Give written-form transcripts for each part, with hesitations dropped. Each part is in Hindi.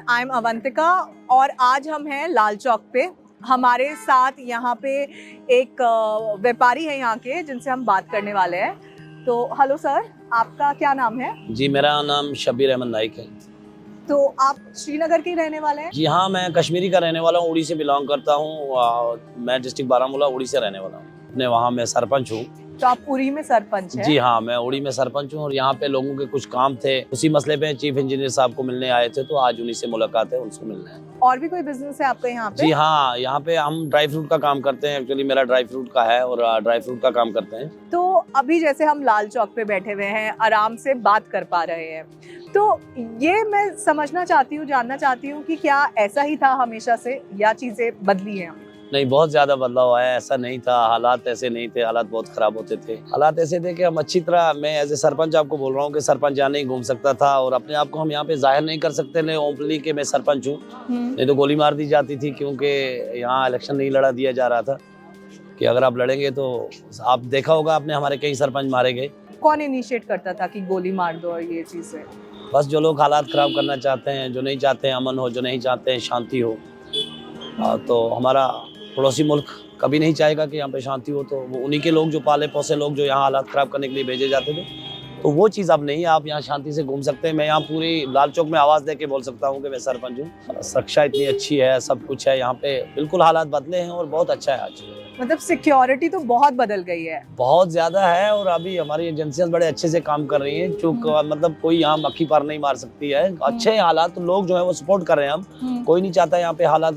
आई एम अवंतिका और आज हम हैं लाल चौक पे। हमारे साथ यहाँ पे एक व्यापारी है यहाँ के जिनसे हम बात करने वाले हैं। तो हेलो सर, आपका क्या नाम है? जी, मेरा नाम शब्बीर अहमद नाइक है। तो आप श्रीनगर के ही रहने वाले हैं? जी हाँ, मैं कश्मीरी का रहने वाला हूँ, उड़ी से बिलोंग करता हूँ। मैं डिस्ट्रिक्ट बारामूला उड़ी से रहने वाला हूँ। अपने वहाँ मैं सरपंच हूँ। तो आप उड़ी में सरपंच हैं? जी हाँ, मैं उड़ी में सरपंच हूँ और यहाँ पे लोगों के कुछ काम थे, उसी मसले पे चीफ इंजीनियर साहब को मिलने आए थे, तो आज उन्हीं से मुलाकात है, उनसे मिलने हैं। और भी कोई बिजनेस है आपका यहाँ पे? जी हाँ, यहाँ पे हम ड्राई फ्रूट का काम करते हैं। एक्चुअली मेरा ड्राई फ्रूट का है और ड्राई फ्रूट का काम करते हैं। तो अभी जैसे हम लाल चौक पे बैठे हुए हैं, आराम से बात कर पा रहे हैं, तो ये मैं समझना चाहती हूँ, जानना चाहती हूँ कि क्या ऐसा ही था हमेशा से या चीजें बदली हैं? नहीं, बहुत ज्यादा बदलाव आया। ऐसा नहीं था, हालात ऐसे नहीं थे, हालात बहुत खराब होते थे। हालात ऐसे थे कि हम अच्छी तरह, मैं एज ए सरपंच आपको बोल रहा हूँ कि सरपंच यहाँ नहीं घूम सकता था और अपने आप को हम यहाँ पे जाहिर नहीं कर सकते थे ओपनली कि मैं सरपंच हूँ। नहीं तो गोली मार दी जाती थी, क्योंकि यहाँ इलेक्शन नहीं लड़ा दिया जा रहा था कि अगर आप लड़ेंगे तो आप देखा होगा आपने, हमारे कई सरपंच मारे गए। कौन इनिशिएट करता था कि गोली मार दो और ये चीजें? बस जो लोग हालात खराब करना चाहते हैं, जो नहीं चाहते हैं अमन हो, जो नहीं चाहते हैं शांति हो, तो हमारा पड़ोसी मुल्क कभी नहीं चाहेगा कि यहाँ पे शांति हो। तो वो उन्हीं के लोग, जो पाले पोसे लोग, जो यहाँ हालात खराब करने के लिए भेजे जाते थे, तो वो चीज़ अब नहीं है। आप यहाँ शांति से घूम सकते हैं। मैं यहाँ पूरी लाल चौक में आवाज़ दे के बोल सकता हूँ कि मैं सरपंच हूँ। सुरक्षा इतनी अच्छी है, सब कुछ है यहाँ पे, बिल्कुल हालात बदले हैं और बहुत अच्छा है आज। मतलब सिक्योरिटी तो बहुत बदल गई है। बहुत ज़्यादा है और अभी हमारी एजेंसियाँ बड़े अच्छे से काम कर रही हैं। जो मतलब कोई यहाँ मक्खी पार नहीं मार सकती है। अच्छे हालात, लोग जो है वो सपोर्ट कर रहे हैं। हम कोई नहीं चाहता यहाँ पे हालात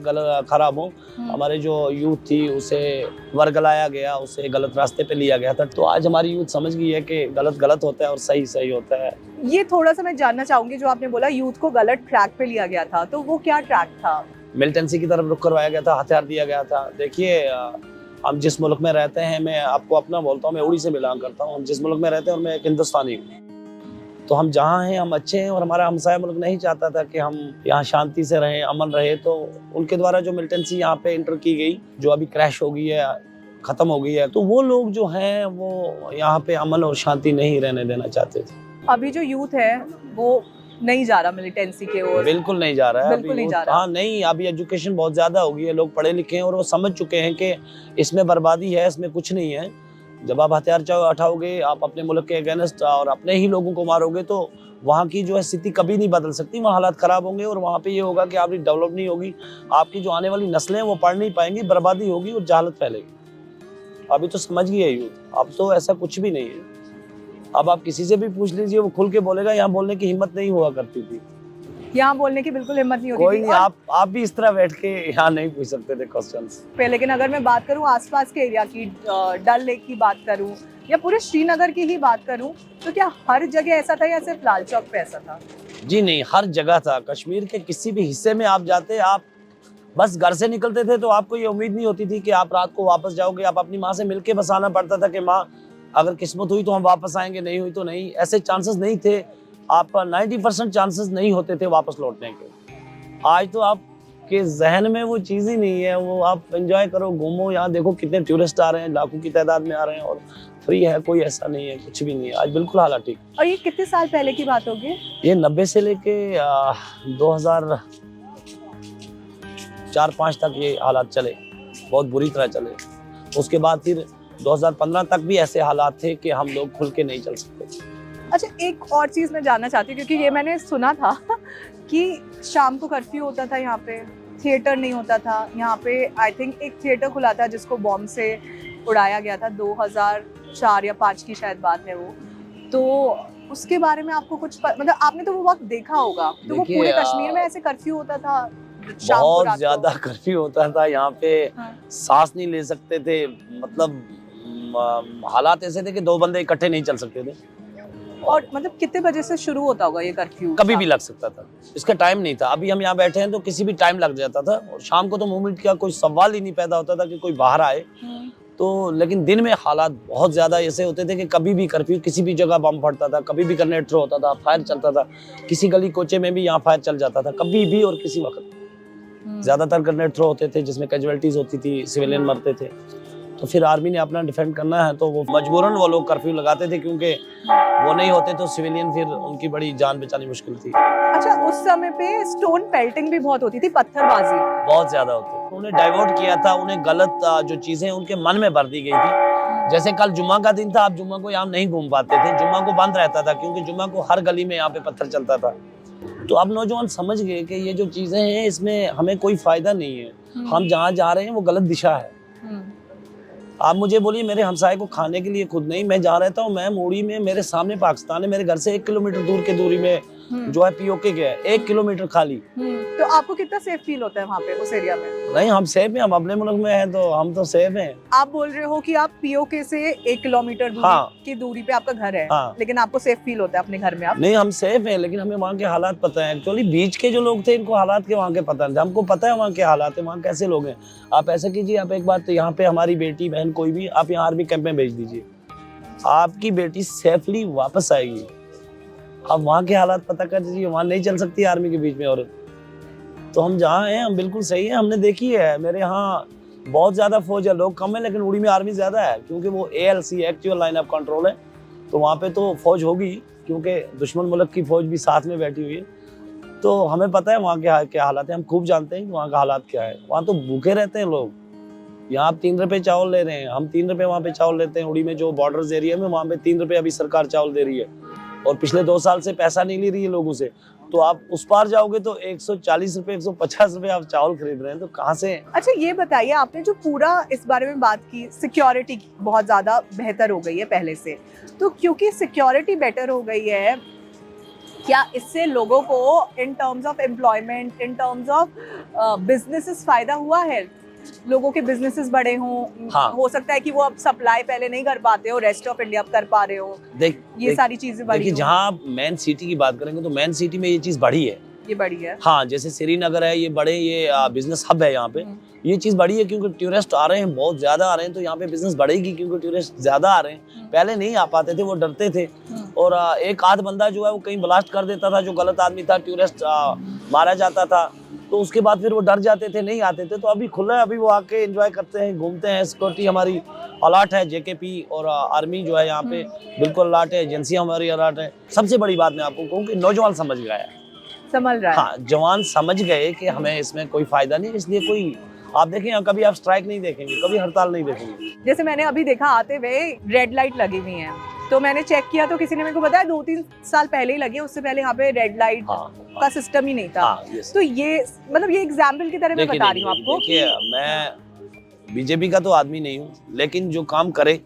खराब हो। हमारे जो यूथ थी उसे वर्गलाया गया, उसे गलत रास्ते पे लिया गया था। तो आज हमारी यूथ समझ गई है कि गलत गलत होता है और सही सही होता है। ये थोड़ा सा मैं जानना चाहूंगी, जो आपने बोला यूथ को गलत ट्रैक पे लिया गया था, तो वो क्या ट्रैक था? मिलिटेंसी की तरफ रुख करवाया गया था, हथियार दिया गया था। देखिए, हम जिस मुल्क में रहते हैं, मैं आपको अपना बोलता हूँ, मैं उड़ी से बिलोंग करता हूँ। हम जिस मुल्क में रहते हैं और मैं एक हिंदुस्तानी हूँ, तो हम जहाँ हैं हम अच्छे हैं और हमारा हमसाया मुल्क नहीं चाहता था कि हम यहाँ शांति से रहें, अमन रहे। तो उनके द्वारा जो मिलिटेंसी यहाँ पे इंटर की गई, जो अभी क्रैश हो गई है, खत्म हो गई है, तो वो लोग जो हैं वो यहाँ पे अमन और शांति नहीं रहने देना चाहते थे। अभी जो यूथ है वो नहीं जा रहा मिलिटेंसी के ओर? बिल्कुल नहीं जा रहा है। बिल्कुल नहीं जा रहा। हाँ नहीं, अभी एजुकेशन बहुत ज्यादा हो गई है, लोग पढ़े लिखे हैं और वो समझ चुके हैं कि इसमें बर्बादी है, इसमें कुछ नहीं है। जब आप हथियार उठाओगे, आप अपने मुल्क के अगेंस्ट और अपने ही लोगों को मारोगे, तो वहाँ की जो है स्थिति कभी नहीं बदल सकती। वहाँ हालात खराब होंगे और वहाँ पे ये होगा कि आपकी डेवलप नहीं होगी, आपकी जो आने वाली नस्लें हैं वो पढ़ नहीं पाएंगी, बर्बादी होगी और जहालत फैलेगी। अभी तो समझ गई है यूथ, अब तो ऐसा कुछ भी नहीं है। अब आप किसी से भी पूछ लीजिए, वो खुल के बोलेगा। यहाँ बोलने की हिम्मत नहीं हुआ करती थी। यहाँ बोलने की बिल्कुल हिम्मत नहीं होती कोई थी। नहीं, आप भी इस तरह बैठ के यहाँ नहीं पूछ सकते थे क्वेश्चंस। लेकिन अगर मैं बात करूँ आसपास के एरिया की, डल लेक की बात करूँ या पूरे श्रीनगर की ही बात करूँ, तो क्या हर जगह ऐसा था या सिर्फ लाल चौक पे ऐसा था? जी नहीं, हर जगह था। कश्मीर के किसी भी हिस्से में आप जाते, आप बस घर से निकलते थे तो आपको ये उम्मीद नहीं होती थी कि आप रात को वापस जाओगे। आप अपनी माँ से मिलके बस आना पड़ता था कि माँ, अगर किस्मत हुई तो हम वापस आएंगे, नहीं हुई तो नहीं। ऐसे चांसेस नहीं थे। आप 90% चांसेस नहीं होते थे वापस लौटने के। आज तो आपके जहन में वो चीज़ ही नहीं है। वो आप एंजॉय करो, घूमो। यहाँ देखो कितने टूरिस्ट आ रहे हैं, लाखों की तादाद में आ रहे हैं और फ्री है, कोई ऐसा नहीं है, कुछ भी नहीं है। आज बिल्कुल हालात ठीक। और ये कितने साल पहले की बात होगी? ये 90 से लेके 2004-5 तक ये हालात चले, बहुत बुरी तरह चले। उसके बाद फिर 2015 तक भी ऐसे हालात थे कि हम लोग खुल के नहीं चल सकते। अच्छा, एक और चीज़ मैं जानना चाहती हूँ, क्योंकि ये मैंने सुना था कि शाम को कर्फ्यू होता था यहाँ पे, थिएटर नहीं होता था यहाँ पे। आई थिंक एक थिएटर खुला था जिसको बॉम्ब से उड़ाया गया था, 2004 या 5 की शायद बात है वो। तो उसके बारे में आपको कुछ मतलब आपने तो वो वक्त देखा होगा, तो वो पूरे कश्मीर में ऐसे कर्फ्यू होता था? बहुत ज्यादा कर्फ्यू होता था यहाँ पे। सांस नहीं ले सकते थे। मतलब हालात ऐसे थे कि 2 बंदे इकट्ठे नहीं चल सकते थे। और मतलब कितने बजे से शुरू होता होगा ये कर्फ्यू? कभी भी लग सकता था, इसका टाइम नहीं था। अभी हम यहाँ बैठे हैं तो किसी भी टाइम लग जाता था और शाम को तो मूवमेंट का कोई सवाल ही नहीं पैदा होता था कि कोई बाहर आए। तो लेकिन दिन में हालात बहुत ज्यादा ऐसे होते थे कि कभी भी कर्फ्यू, किसी भी जगह बम फटता था, कभी भी ग्रेनेड थ्रो होता था, फायर चलता था। किसी गली कोचे में भी यहाँ फायर चल जाता था, कभी भी और किसी वक्त। ज्यादातर ग्रेनेड थ्रो होते थे जिसमें कैजुअलिटीज होती थी, सिविलियन मरते थे। तो फिर आर्मी ने अपना डिफेंड करना है तो वो मजबूरन वो लोग कर्फ्यू लगाते थे, क्योंकि वो नहीं होते तो सिविलियन फिर उनकी बड़ी जान बचानी मुश्किल थी। अच्छा, उस समय पे स्टोन पेल्टिंग भी बहुत होती थी, पत्थरबाजी। बहुत ज्यादा होती। उन्हें डाइवर्ट किया था, उन्हें गलत जो चीजें उनके मन में भर दी गई थी। जैसे कल जुम्मा का दिन था, आप जुम्मा को यहाँ नहीं घूम पाते थे, जुम्मा को बंद रहता था क्योंकि जुम्मा को हर गली में यहाँ पे पत्थर चलता था। तो अब नौजवान समझ गए कि ये जो चीजें हैं इसमें हमें कोई फायदा नहीं है, हम जहाँ जा रहे हैं वो गलत दिशा है। आप मुझे बोलिए, मेरे हमसाये को खाने के लिए खुद नहीं, मैं जहाँ रहता हूँ, मैं मूड़ी में, मेरे सामने पाकिस्तान है, मेरे घर से 1 किलोमीटर दूर की दूरी में जो है पीओके के है, 1 किलोमीटर खाली। तो आपको कितना सेफ फील होता है वहाँ पे, उस एरिया में? नहीं, हम सेफ हैं, हम अपने मुल्क में हैं तो हम तो सेफ हैं। आप बोल रहे हो कि आप पीओके से 1 किलोमीटर की दूरी पे आपका घर है, लेकिन आपको सेफ फील होता है अपने घर में? आप नहीं, हम सेफ हैं, लेकिन हमें वहाँ के हालात पता है। एक्चुअली बीच के जो लोग थे इनको हालात के वहाँ के पता नहीं, हमको पता है वहाँ के हालात है, वहाँ कैसे लोग हैं। आप ऐसा कीजिए, आप एक बार तो यहाँ पे हमारी बेटी बहन कोई भी आप यहाँ आर्मी कैंप में भेज दीजिए, आपकी बेटी सेफली वापस आएगी। आप वहाँ के हालात पता कर दीजिए, वहाँ नहीं चल सकती आर्मी के बीच में औरत। तो हम जहाँ हैं हम बिल्कुल सही है, हमने देखी है। मेरे यहाँ बहुत ज्यादा फौज है, लोग कम है लेकिन उड़ी में आर्मी ज्यादा है, क्योंकि वो ALC actual line of control है, तो वहाँ पे तो फौज होगी क्योंकि दुश्मन मुल्क की फौज भी साथ में बैठी हुई है। तो हमें पता है वहाँ के क्या हालात है, हम खूब जानते हैं कि वहाँ का हालात क्या है। वहाँ तो भूखे रहते हैं लोग। यहाँ आप 3 रुपए चावल ले रहे हैं, हम 3 रुपए वहाँ पे चावल लेते हैं। उड़ी में जो बॉर्डर्स एरिया में, वहाँ पे 3 रुपए अभी सरकार चावल दे रही है और पिछले 2 साल से पैसा नहीं ले रही है लोगों से। तो आप उस पार जाओगे तो 140 रुपए 150 रुपए आप चावल खरीद रहे हैं, तो कहाँ से? अच्छा, ये बताइए, आपने जो पूरा इस बारे में बात की, सिक्योरिटी बहुत ज्यादा बेहतर हो गई है पहले से, तो क्योंकि सिक्योरिटी बेटर हो गई है, क्या इससे लोगों को in terms of employment, in terms of businesses फायदा हुआ है? लोगों के बिजनेसेस बड़े हों, हो सकता है कि वो अब सप्लाई पहले नहीं कर पाते हो, रेस्ट ऑफ इंडिया कर पा रहे हो, ये सारी चीजें बढ़ी। देखिए, जहाँ आप मेन सिटी की बात करेंगे तो मेन सिटी में ये चीज बढ़ी है, ये बढ़ी है। हाँ, जैसे श्रीनगर है, ये बड़े ये बिजनेस हब है यहाँ पे, ये चीज बढ़ी है क्योंकि टूरिस्ट आ रहे हैं, बहुत ज्यादा आ रहे हैं, तो यहाँ पे बिजनेस बढ़ेगी क्योंकि टूरिस्ट ज्यादा आ रहे हैं। पहले नहीं आ पाते थे, वो डरते थे, और एक आध बंदा जो है वो कहीं ब्लास्ट कर देता था, जो गलत आदमी था, टूरिस्ट मारा जाता था, तो उसके बाद फिर वो डर जाते थे, नहीं आते थे। तो अभी खुला है, अभी वो आके एंजॉय करते हैं, घूमते हैं। सिक्योरिटी हमारी अलर्ट है, JKP और आर्मी जो है यहाँ पे बिल्कुल अलर्ट है, एजेंसियां हमारी अलर्ट है। सबसे बड़ी बात मैं आपको कहूँ कि नौजवान समझ गया है, समझ रहा है। हाँ, जवान समझ गए कि हमें इसमें कोई फायदा नहीं, इसलिए कोई आप देखें, कभी आप स्ट्राइक नहीं देखेंगे, कभी हड़ताल नहीं देखेंगे। जैसे मैंने अभी देखा, आते हुए रेड लाइट लगी हुई है, तो मैंने चेक किया तो किसी ने मेरे को बताया 2-3 साल पहले ही लगी है, उससे पहले यहाँ पे रेड लाइट का सिस्टम ही नहीं था। तो ये मतलब ये एग्जाम्पल की तरह मैं बता रही हूँ आपको। देखिए, मैं बीजेपी का तो आदमी नहीं हूँ, लेकिन जो काम करे,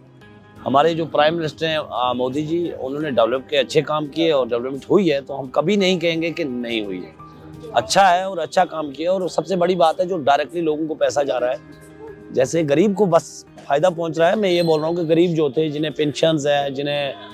हमारे जो प्राइम मिनिस्टर हैं मोदी जी, उन्होंने डेवलप के अच्छे काम किए और डेवलपमेंट हुई है, तो हम कभी नहीं कहेंगे कि नहीं हुई है। अच्छा है और अच्छा काम किया, और सबसे बड़ी बात है जो डायरेक्टली लोगों को पैसा जा रहा है, जैसे गरीब को बस फायदा पहुंच रहा है। मैं ये बोल रहा हूँ कि गरीब जो थे, जिन्हें पेंशन्स है, जिन्हें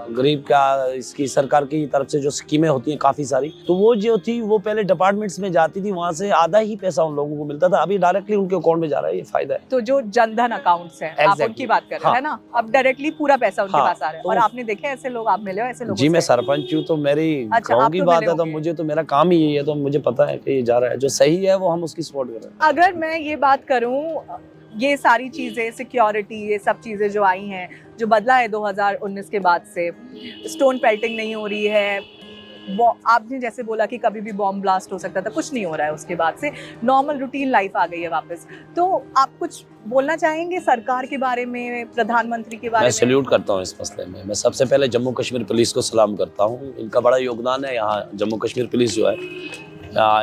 गरीब का इसकी सरकार की तरफ से जो स्कीमें होती हैं काफी सारी, तो वो जो थी वो पहले डिपार्टमेंट्स में जाती थी, वहां से आधा ही पैसा उन लोगों को मिलता था, अभी डायरेक्टली उनके अकाउंट में जा रहा है, ये फायदा है। तो जो जनधन अकाउंट्स हैं, आप उनकी बात कर रहे हैं ना, अब डायरेक्टली पूरा पैसा उनके पास आ रहा है। और आपने देखे ऐसे लोग, आप मिले हो ऐसे लोगों से? जी, मैं सरपंच हूँ, तो मेरी गाँव की बात है, तो मुझे तो मेरा काम ही यही है, तो मुझे पता है कि ये जा रहा है, जो सही है वो हम उसकी सपोर्ट कर रहे हैं। अगर मैं ये बात करूँ, ये सारी चीजें, सिक्योरिटी, ये सब चीजें जो आई हैं, जो बदला है 2019 के बाद से, स्टोन पेल्टिंग नहीं हो रही है, आपने जैसे बोला कि कभी भी बॉम्ब ब्लास्ट हो सकता था, कुछ नहीं हो रहा है उसके बाद से, नॉर्मल रूटीन लाइफ आ गई है वापस। तो आप कुछ बोलना चाहेंगे सरकार के बारे में, प्रधानमंत्री के बारे में? मैं सैल्यूट करता हूँ इस मसले में। मैं सबसे पहले जम्मू कश्मीर पुलिस को सलाम करता हूँ, इनका बड़ा योगदान है। यहाँ जम्मू कश्मीर पुलिस जो है,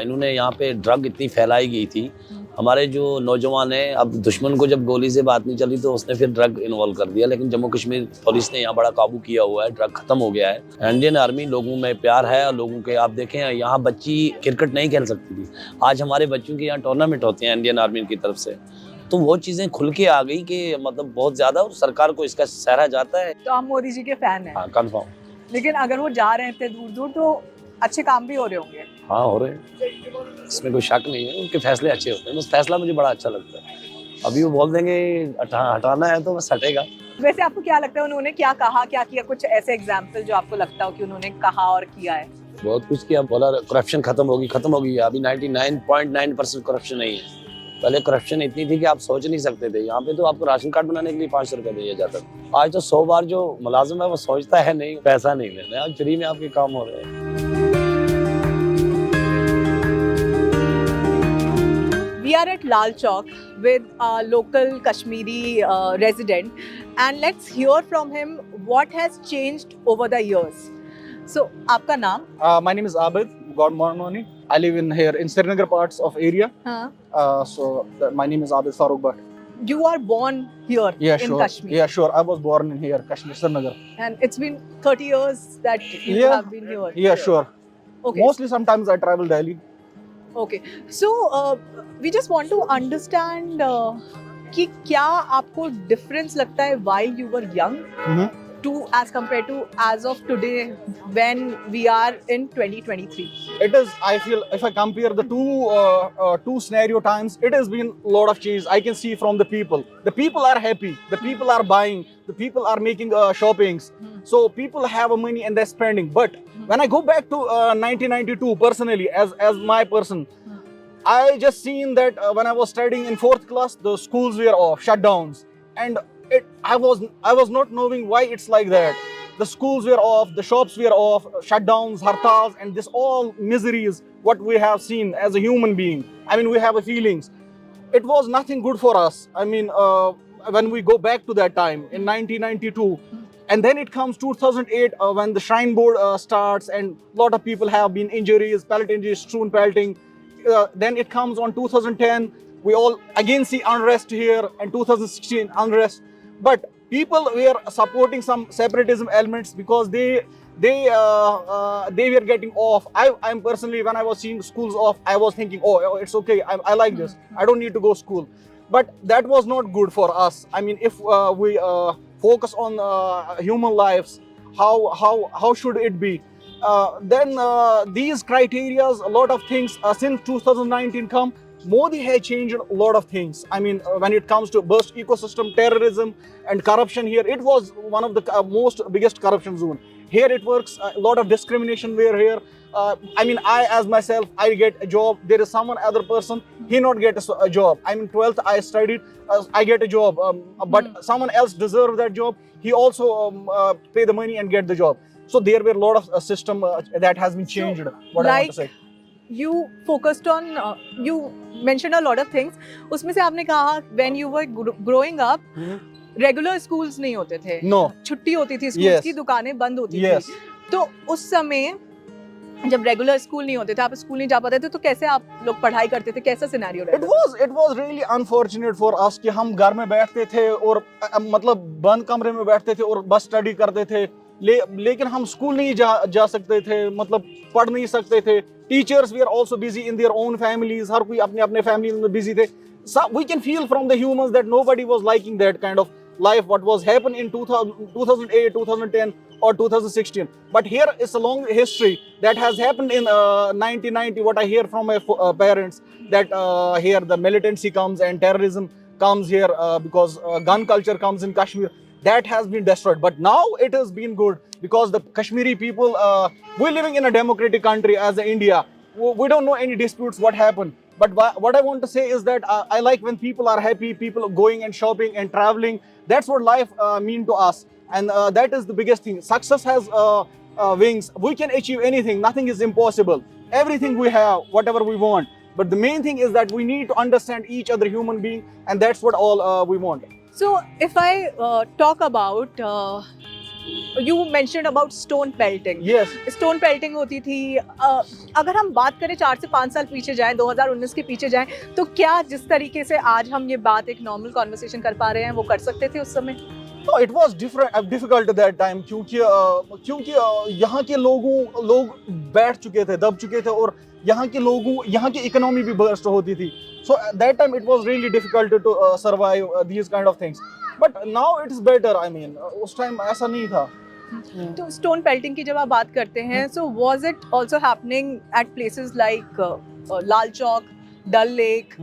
इन्होंने यहाँ पे ड्रग इतनी फैलाई गई थी, हमारे जो नौजवान हैं, अब दुश्मन को जब गोली से बात नहीं चली तो उसने फिर ड्रग इन्वॉल्व कर दिया, लेकिन जम्मू कश्मीर पुलिस ने यहाँ बड़ा काबू किया हुआ है, ड्रग खत्म हो गया है। इंडियन आर्मी लोगों में प्यार है, और लोगों के, आप देखें यहाँ बच्ची क्रिकेट नहीं खेल सकती थी, आज हमारे बच्चों के यहाँ टूर्नामेंट होते हैं इंडियन आर्मी की तरफ से, तो वो चीजें खुल के आ गई कि मतलब बहुत ज्यादा, और सरकार को इसका सराहा जाता है। तो आप मोदी जी के फैन हैं? हाँ, कन्फर्म। लेकिन अगर वो जा रहे हैं इतने दूर दूर, तो अच्छे काम भी हो रहे होंगे? हाँ, हो रहे हैं, इसमें कोई शक नहीं है, उनके फैसले अच्छे होते हैं, बस फैसला मुझे बड़ा अच्छा लगता है। अभी वो बोल देंगे हटाना है तो बस हटेगा। वैसे आपको क्या लगता है उन्होंने क्या कहा, क्या किया? कुछ ऐसे एग्जाम्पल जो आपको लगता हो कि उन्होंने कहा और किया है? बहुत कुछ किया, बोला करप्शन खत्म होगी, अभी 99.9% करप्शन नहीं है। पहले करप्शन इतनी थी कि आप सोच नहीं सकते थे। यहाँ पे तो आपको राशन कार्ड बनाने के लिए 500 रुपये दिया जाता था। आज तो 100 बार जो मुलाजिम है वो सोचता है नहीं, पैसा नहीं लेना है, आज फ्री में आपके काम हो रहे हैं। We are at Lal Chowk with a local Kashmiri resident, and let's hear from him what has changed over the years. So, आपका नाम? My name is Abid Godmornoni. I live in here in Srinagar parts of area. हाँ. My name is Abid Farooq Bhatt. You are born here Yeah, in sure. Kashmir. Yeah, sure. I was born in here, Kashmir, Srinagar. And it's been 30 years that you Yeah. have been here. Yeah, sure. Okay. Mostly sometimes I travel Delhi. Okay. So, we just want to understand कि क्या आपको difference लगता है while you were young to as compared to as of today when we are in 2023? It is, I feel, if I compare the two scenario times, it has been a lot of change. I can see from the people. The people are happy. The people are buying. The people are making shoppings. So people have money and they're spending. But when I go back to 1992, personally, as my person, I just seen that when I was studying in 4th class, the schools were off, shutdowns, and I was not knowing why it's like that. The schools were off, the shops were off, shutdowns, hartals, and this all miseries what we have seen as a human being. I mean, we have a feelings. It was nothing good for us. I mean, when we go back to that time in 1992. And then it comes 2008 when the Shrine Board starts and a lot of people have been injuries, pellet injuries, strewn pelting. Then it comes on 2010. We all again see unrest here, and 2016 unrest. But people were supporting some separatism elements because they were getting off. I'm personally, when I was seeing schools off, I was thinking, oh, it's okay. I like this. I don't need to go school. But that was not good for us. I mean, if we focus on human lives, how should it be? Then these criterias, a lot of things since 2019 come, Modi has changed a lot of things. I mean, when it comes to burst ecosystem, terrorism and corruption here, it was one of the most biggest corruption zone. Here it works, a lot of discrimination were here. I mean, I as myself, I get a job. There is someone other person, he not get a job. I mean, 12th I studied, I get a job. But someone else deserve that job. He also pay the money and get the job. So there were a lot of system that has been changed. So, what I want to say. You focused on, you mentioned a lot of things. उसमें से आपने कहा when you were growing up, regular schools नहीं होते थे. No. छुट्टी होती थी, स्कूल्स की दुकानें बंद होती थी. तो उस समय जब रेगुलर स्कूल नहीं होते थे, आप स्कूल नहीं जा पाते थे, तो कैसे आप लोग पढ़ाई करते थे? कैसा सिनेरियो रहता था? It was really unfortunate for us कि हम घर में बैठते थे और मतलब बंद कमरे में बैठते थे और बस स्टडी करते थे. लेकिन हम स्कूल नहीं जा सकते थे, मतलब पढ़ नहीं सकते थे. Teachers were also busy in their own families. हर कोई अपने अपने फैमिली में busy थे. So we can feel from the humans that nobody was liking that kind of life what was happened in 2008, 2010 or 2016. But here is a long history that has happened in 1990. What I hear from my parents that here the militancy comes and terrorism comes here because gun culture comes in Kashmir. That has been destroyed. But now it has been good because the Kashmiri people, we're living in a democratic country as India. We don't know any disputes what happened. But what I want to say is that I like when people are happy, people going and shopping and traveling. That's what life mean to us. And that is the biggest thing. Success has wings. We can achieve anything. Nothing is impossible. Everything we have, whatever we want. But the main thing is that we need to understand each other human being. And that's what all we want. So if I talk about, you mentioned about stone pelting. Yes. Stone pelting होती थी. अगर हम बात करें 4 से 5 साल पीछे जाएं, 2019 के पीछे जाएं, तो क्या जिस तरीके से आज हम ये बात एक नॉर्मल कॉन्वर्सेशन कर पा रहे हैं, वो कर सकते थे उस समय? No, it was difficult at that time क्योंकि यहाँ के लोग बैठ चुके थे, दब चुके थे और यहाँ की इकोनॉमी भी बर्स्ट होती थी. So at that time it was really difficult to survive these kind of things. But now it is better. I mean, उस टाइम ऐसा नहीं था. तो स्टोन पेल्टिंग की जब आप बात करते हैं, so was it also happening at places like Lal Chowk, Dal Lake,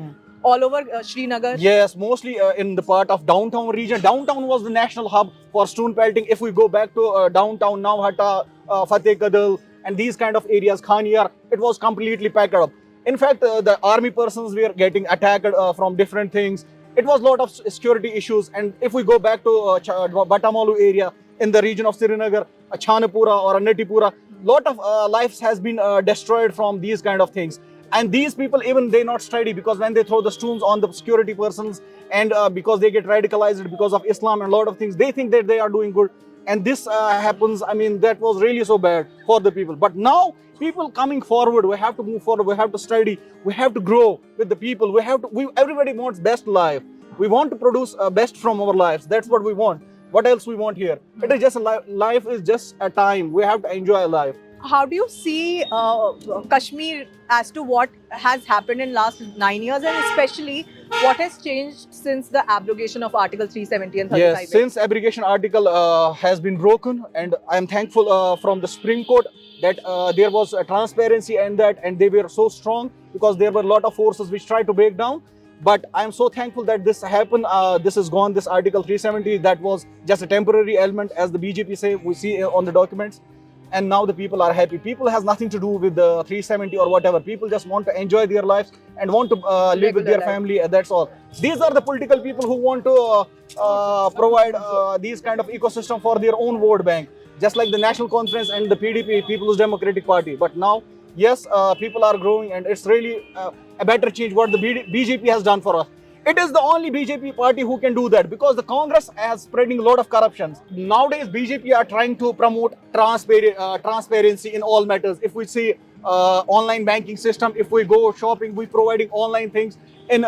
all over Srinagar? Yes, mostly in the part of downtown region. Downtown was the national hub for stone pelting. If we go back to downtown, Navhata, Fateh Kadal, and these kind of areas, Khaniyar, it was completely packed up. In fact, the army persons were getting attacked from different things. It was a lot of security issues. And if we go back to Batamalu area in the region of Srinagar, Chanapura or Natipura, lot of lives has been destroyed from these kind of things. And these people, even they not study, because when they throw the stones on the security persons and because they get radicalized because of Islam and a lot of things, they think that they are doing good. And this happens, I mean, that was really so bad for the people. But now people coming forward, we have to move forward, we have to study, we have to grow with the people. Everybody wants best life. We want to produce best from our lives. That's what we want. What else we want here? It is just life is just a time. We have to enjoy life. How do you see Kashmir as to what has happened in last 9 years, and especially what has changed since the abrogation of Article 370 and 35? Yes, since abrogation article has been broken, and I am thankful from the Supreme Court that there was a transparency in that, and they were so strong, because there were a lot of forces which tried to break down. But I am so thankful that this happened. This is gone. This Article 370, that was just a temporary element, as the BJP say, we see on the documents. And now the people are happy. People has nothing to do with the 370 or whatever. People just want to enjoy their lives and want to live with their family. That's all. These are the political people who want to provide these kind of ecosystem for their own vote bank, just like the National Conference and the PDP, People's Democratic Party. But now, yes, people are growing, and it's really a better change what the BJP has done for us. It is the only BJP party who can do that, because the Congress is spreading a lot of corruptions. Nowadays, BJP are trying to promote transparency in all matters. If we see online banking system, if we go shopping, we providing online things in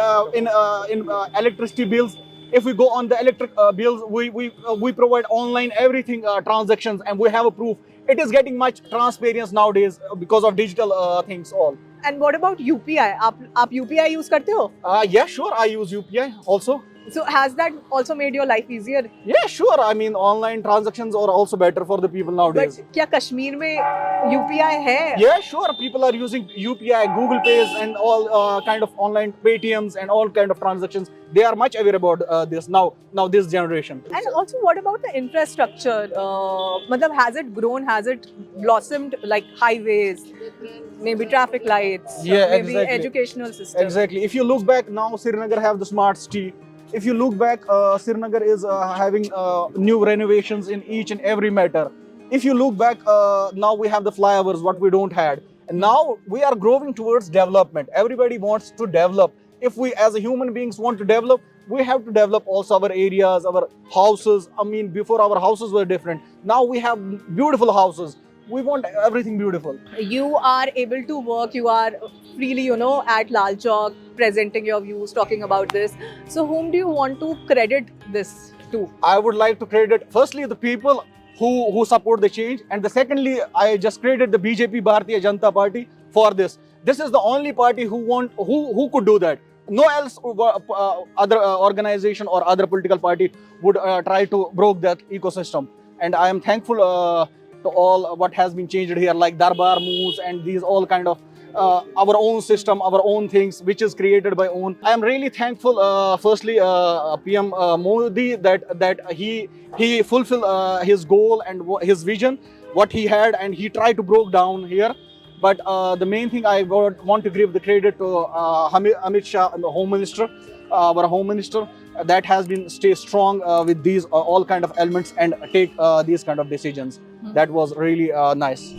electricity bills. If we go on the electric bills, we provide online everything transactions, and we have a proof. It is getting much transparency nowadays because of digital things all. And what about UPI? आप UPI use करते हो? Yeah, sure. I use UPI also. So has that also made your life easier? Yeah, sure. I mean, online transactions are also better for the people nowadays. But क्या कश्मीर में UPI है? Yeah, sure. People are using UPI, Google Pays, and all kind of online Paytms and all kind of transactions. They are much aware about this now. This generation. And also, what about the infrastructure? मतलब, has it grown? Has it blossomed? Like highways, maybe traffic lights, Yeah, maybe exactly. educational system. Exactly. If you look back now, Srinagar have the smart city. If you look back, Srinagar is having new renovations in each and every matter. If you look back, now we have the flyovers, what we don't had. And now we are growing towards development. Everybody wants to develop. If we as a human beings want to develop, we have to develop also our areas, our houses. I mean, before our houses were different. Now we have beautiful houses. We want everything beautiful. You are able to work, you are freely, at Lal Chowk, presenting your views, talking about this. So whom do you want to credit this to? I would like to credit firstly the people who support the change, and the secondly, I just credit the BJP, Bharatiya Janata Party, for this. This is the only party who could do that. No else other organization or other political party would try to broke that ecosystem. And I am thankful to all what has been changed here, like Darbar moves and these all kind of our own system, our own things, which is created by own. I am really thankful, firstly, PM Modi, that he fulfilled his goal and his vision, what he had, and he tried to broke down here. But the main thing I want to give the credit to Amit Shah, the Home Minister, our Home Minister, that has been stay strong with these all kind of elements and take these kind of decisions. That was really nice.